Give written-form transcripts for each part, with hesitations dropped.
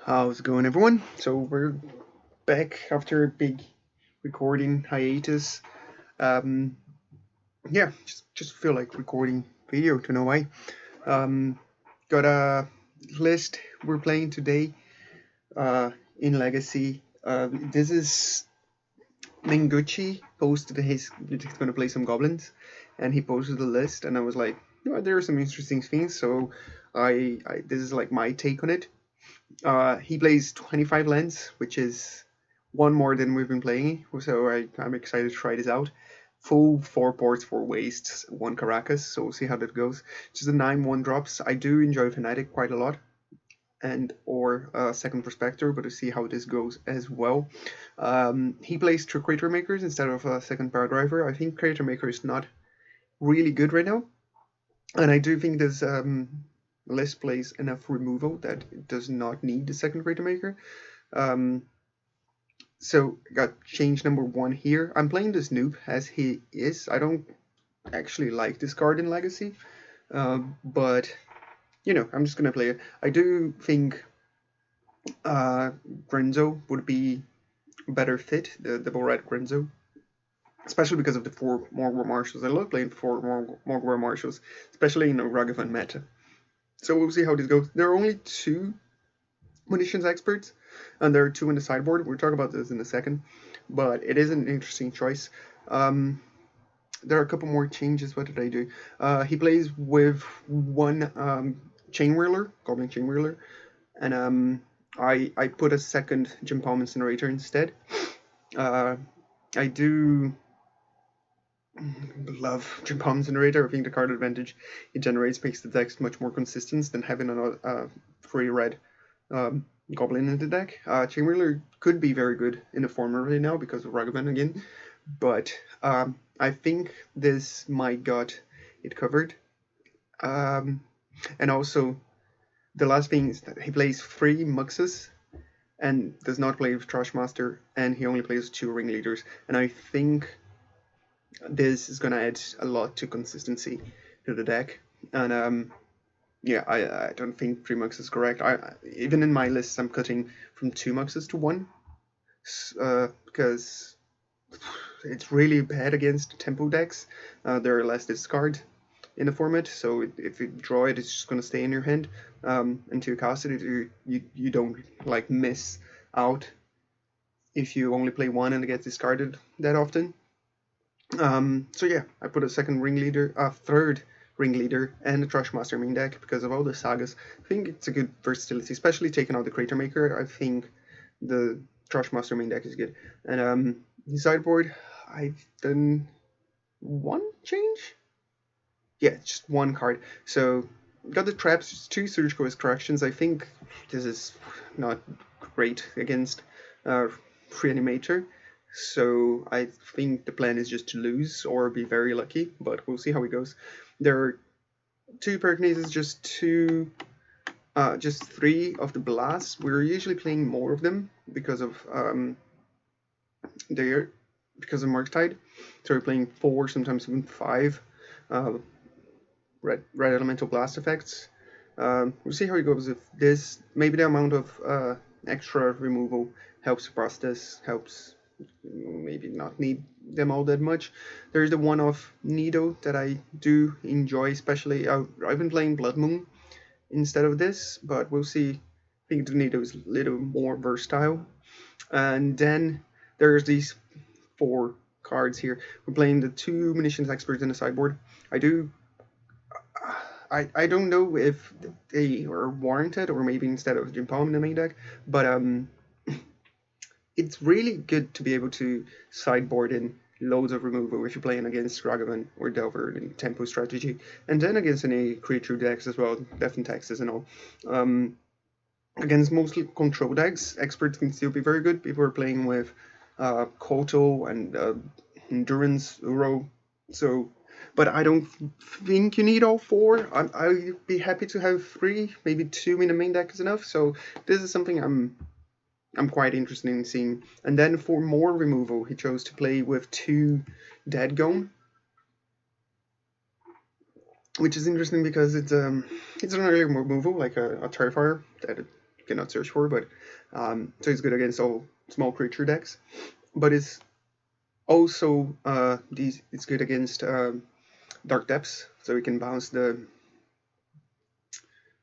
How's it going, everyone? So we're back after a big recording hiatus. Um, yeah, just feel like recording video. Don't know why. Got a list we're playing today. In Legacy. This is Minguchi posted he's going to play some goblins, and he posted the list, and I was like, there are some interesting things. So I this is like my take on it. He plays 25 lands, which is one more than we've been playing, so I'm excited to try this out. Full 4 ports, 4 wastes, 1 Caracas, so we'll see how that goes. Just the 9/1 drops. I do enjoy Fnatic quite a lot, and or Second Prospector, but to see how this goes as well. He plays 2 Creator Makers instead of a second Power Driver. I think Creator Maker is not really good right now, and I do think this list plays enough removal that it does not need the second Creator Maker. Um, so got change number 1 here. I'm playing this noob as he is. I don't actually like this card in Legacy, but I'm just gonna play it. I do think Grenzo would be a better fit, the double red Grenzo, especially because of the 4 Morgwar Marshals. I love playing 4 Morgwar Marshals, especially in a Ragavan meta. So we'll see how this goes. There are only 2 munitions experts, and there are 2 in the sideboard. We'll talk about this in a second, but it is an interesting choice. There are a couple more changes. What did I do? He plays with 1 Chainwheeler, Goblin Chainwheeler, and I put a second Jim Palm Incinerator instead. I do love Jim Palm Incinerator. I think the card advantage it generates makes the deck much more consistent than having a free red Goblin in the deck. Chainwheeler could be very good in the format right now because of Ragavan again, but I think this might got it covered. And also, the last thing is that he plays 3 Muxus and does not play with Trashmaster, and he only plays 2 Ringleaders. And I think this is going to add a lot to consistency to the deck. And yeah, I don't think 3 Muxus is correct. Even in my list, I'm cutting from 2 Muxus to 1 because it's really bad against tempo decks. There are less discard in the format, so if you draw it, it's just going to stay in your hand until you cast it. You don't like miss out if you only play 1 and it gets discarded that often. So yeah, I put a third Ringleader, and a Trashmaster main deck because of all the sagas. I think it's a good versatility, especially taking out the Creator Maker. I think the Trashmaster main deck is good. And the sideboard, I've done 1 change. Yeah, just 1 card. So got the traps, just 2 surgical corrections. I think this is not great against Reanimator. So I think the plan is just to lose or be very lucky, but we'll see how it goes. There are 2 Pyrokinesis, just 3 of the blasts. We're usually playing more of them because of Murktide. So we're playing 4, sometimes even 5 red elemental blast effects. We'll see how it goes with this. Maybe the amount of extra removal helps suppress this, helps maybe not need them all that much. There's the one-off Nido that I do enjoy, especially I've been playing Blood Moon instead of this, but we'll see. I think the Nido is a little more versatile. And then there's these 4 cards here. We're playing the 2 munitions experts in the sideboard. I don't know if they are warranted or maybe instead of Jim Palm in the main deck, but it's really good to be able to sideboard in loads of removal if you're playing against Ragavan or Delver in tempo strategy, and then against any creature decks as well, Death and Taxes and all. Against mostly control decks, experts can still be very good. People are playing with Koto and Endurance, Uro, so. But I don't think you need all 4. I'd be happy to have 3, maybe 2 in the main deck is enough. So this is something I'm quite interested in seeing. And then for more removal, he chose to play with 2 Deadgone, which is interesting because it's an earlier removal, like a Terrifier that cannot search for, but so it's good against all small creature decks. But it's also it's good against Dark Depths, so we can bounce the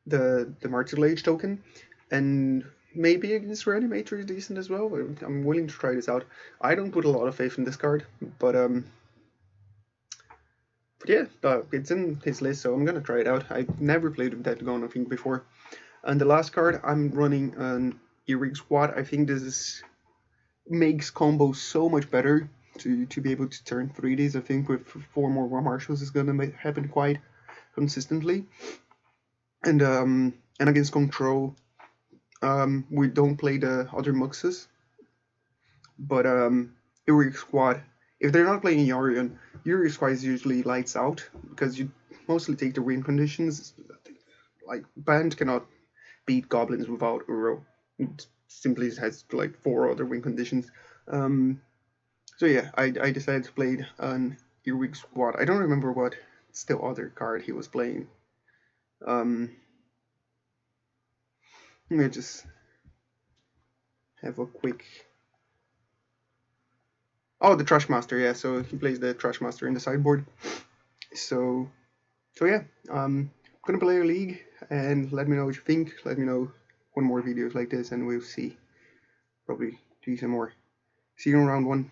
Martyrlage token, and maybe against Reanimator is decent as well. I'm willing to try this out. I don't put a lot of faith in this card, but yeah, it's in his list, so I'm gonna try it out. I've never played with that Gone, I think, before. And the last card, I'm running an Earwig Squad. I think this makes combos so much better to be able to turn 3Ds. I think with 4 more War Marshals is gonna happen quite consistently. And against Control, we don't play the other Muxus, but Earwig Squad, if they're not playing Yorion, Earwig Squad is usually lights out because you mostly take the win conditions. Like Band cannot beat goblins without Uro. It simply has like 4 other win conditions. So yeah, I decided to play an Earwig Squad. I don't remember what still other card he was playing. Let me just have a quick. Oh, the Trashmaster, yeah. So he plays the Trashmaster in the sideboard. So yeah, gonna play a league and let me know what you think. Let me know one more videos like this, and we'll see. Probably do some more. See you in round 1.